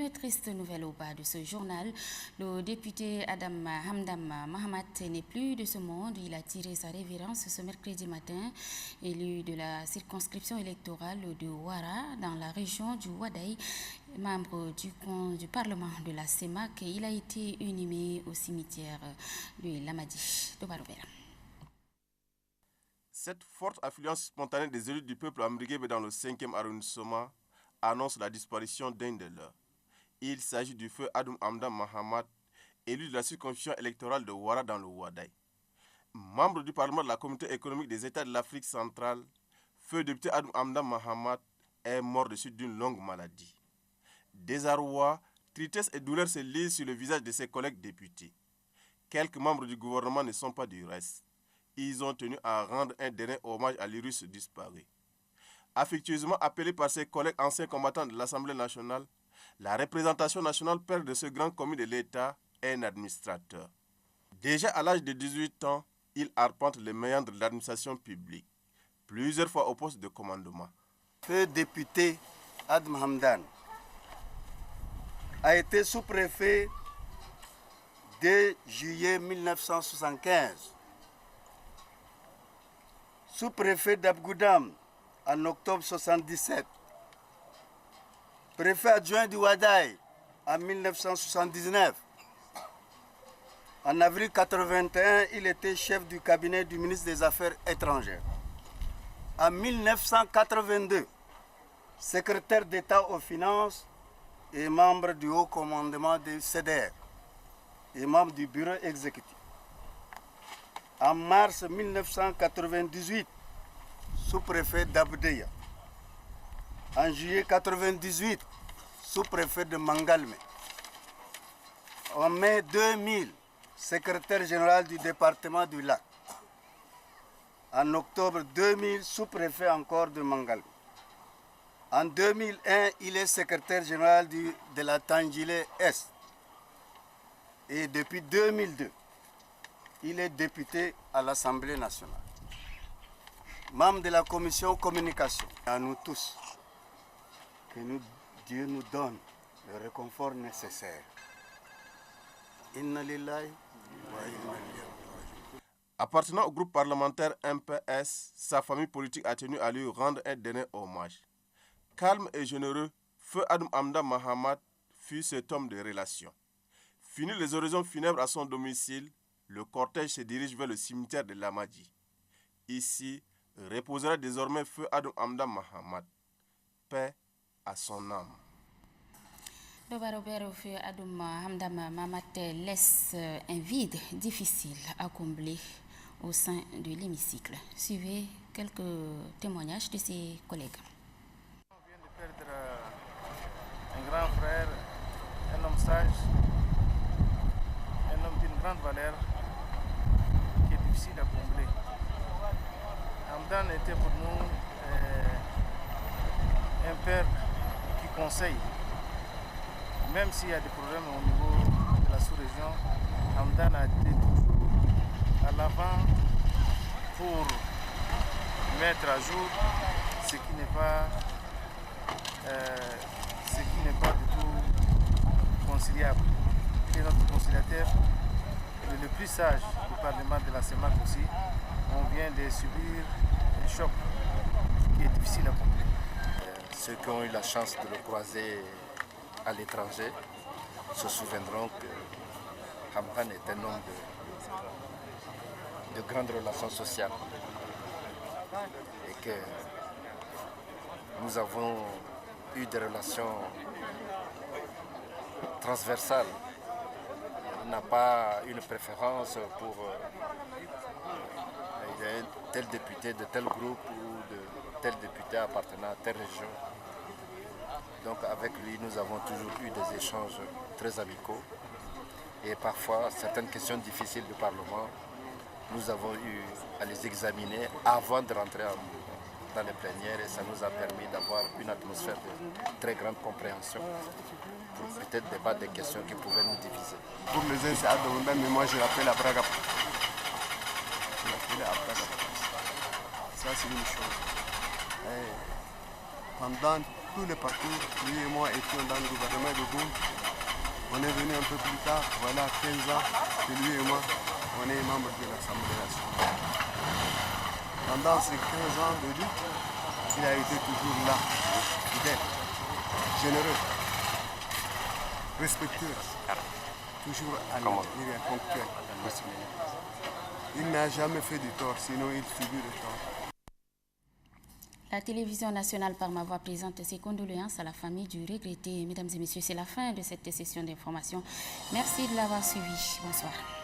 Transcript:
Une triste nouvelle au bas de ce journal. Le député Adam Hamdam Mahamat n'est plus de ce monde. Il a tiré sa révérence ce mercredi matin. Élu de la circonscription électorale de Ouara dans la région du Wadaï, membre du Parlement de la CEMAC, il a été inhumé au cimetière de Lamadi de Barobera. Cette forte affluence spontanée des élus du peuple ambrigué dans le 5e arrondissement annonce la disparition d'un de leurs. Il s'agit du feu Adam Hamdam Mahamat, élu de la circonscription électorale de Ouara dans le Wadaï. Membre du Parlement de la Communauté économique des États de l'Afrique centrale, feu député Adam Hamdam Mahamat est mort de suite d'une longue maladie. Désarroi, tristesse et douleur se lisent sur le visage de ses collègues députés. Quelques membres du gouvernement ne sont pas du reste. Ils ont tenu à rendre un dernier hommage à l'Irus disparu. Affectueusement appelé par ses collègues anciens combattants de l'Assemblée nationale, la représentation nationale perd de ce grand commis de l'État un administrateur. Déjà à l'âge de 18 ans, il arpente les méandres de l'administration publique, plusieurs fois au poste de commandement. Le député Adam Hamdan a été sous-préfet dès juillet 1975, sous-préfet d'Abgoudam en octobre 1977, préfet adjoint du Wadaï en 1979. En avril 1981, il était chef du cabinet du ministre des Affaires étrangères. En 1982, secrétaire d'État aux Finances et membre du haut commandement du CDR et membre du bureau exécutif. En mars 1998, sous-préfet d'Abdeya. En juillet 1998, sous-préfet de Mangalme. En mai 2000, secrétaire général du département du Lac. En octobre 2000, sous-préfet encore de Mangalme. En 2001, il est secrétaire général de la Tangile-Est. Et depuis 2002, il est député à l'Assemblée nationale. Membre de la commission communication. À nous tous, que Dieu nous donne le réconfort nécessaire. Inna lillahi wa inna ilayhi. Appartenant au groupe parlementaire MPS, sa famille politique a tenu à lui rendre un dernier hommage. Calme et généreux, feu Adam Hamdam Mahamat fut cet homme de relation. Fini les oraisons funèbres à son domicile, le cortège se dirige vers le cimetière de Lamadi. Ici, reposera désormais feu Adam Hamdam Mahamat. Paix à son âme. Le Barobero feu Adam Hamdam Mahamat laisse un vide difficile à combler au sein de l'hémicycle. Suivez quelques témoignages de ses collègues. On vient de perdre un grand frère, un homme sage, un homme d'une grande valeur qui est difficile à combler. Hamdan était pour nous un père qui conseille. Même s'il y a des problèmes au niveau de la sous-région, Hamdan a été toujours à l'avant pour mettre à jour ce qui n'est pas du tout conciliable. Il est notre conciliateur, le plus sage du Parlement de la CEMAC aussi. On vient de subir un choc qui est difficile à comprendre. Ceux qui ont eu la chance de le croiser à l'étranger se souviendront que Hamdan est un homme de grandes relations sociales et que nous avons eu des relations transversales. Il n'a pas une préférence pour tel député de tel groupe ou de tel député appartenant à telle région. Donc avec lui, nous avons toujours eu des échanges très amicaux et parfois certaines questions difficiles du Parlement, nous avons eu à les examiner avant de rentrer dans les plénières et ça nous a permis d'avoir une atmosphère de très grande compréhension pour peut-être débattre des questions qui pouvaient nous diviser. Pour les uns, c'est Adam Hamdan, mais moi je l'appelle Abraga. Ça c'est une chose. Hamdan tout le parcours. Lui et moi étions dans le gouvernement de Boum. On est venu un peu plus tard, voilà 15 ans que lui et moi, on est membres de l'Assemblée nationale. Pendant ces 15 ans de lutte, il a été toujours là, fidèle, généreux, respectueux, toujours à l'intérieur ponctuel. Il n'a jamais fait du tort, sinon il subit le tort. La télévision nationale par ma voix présente ses condoléances à la famille du regretté. Mesdames et messieurs, c'est la fin de cette session d'information. Merci de l'avoir suivi. Bonsoir.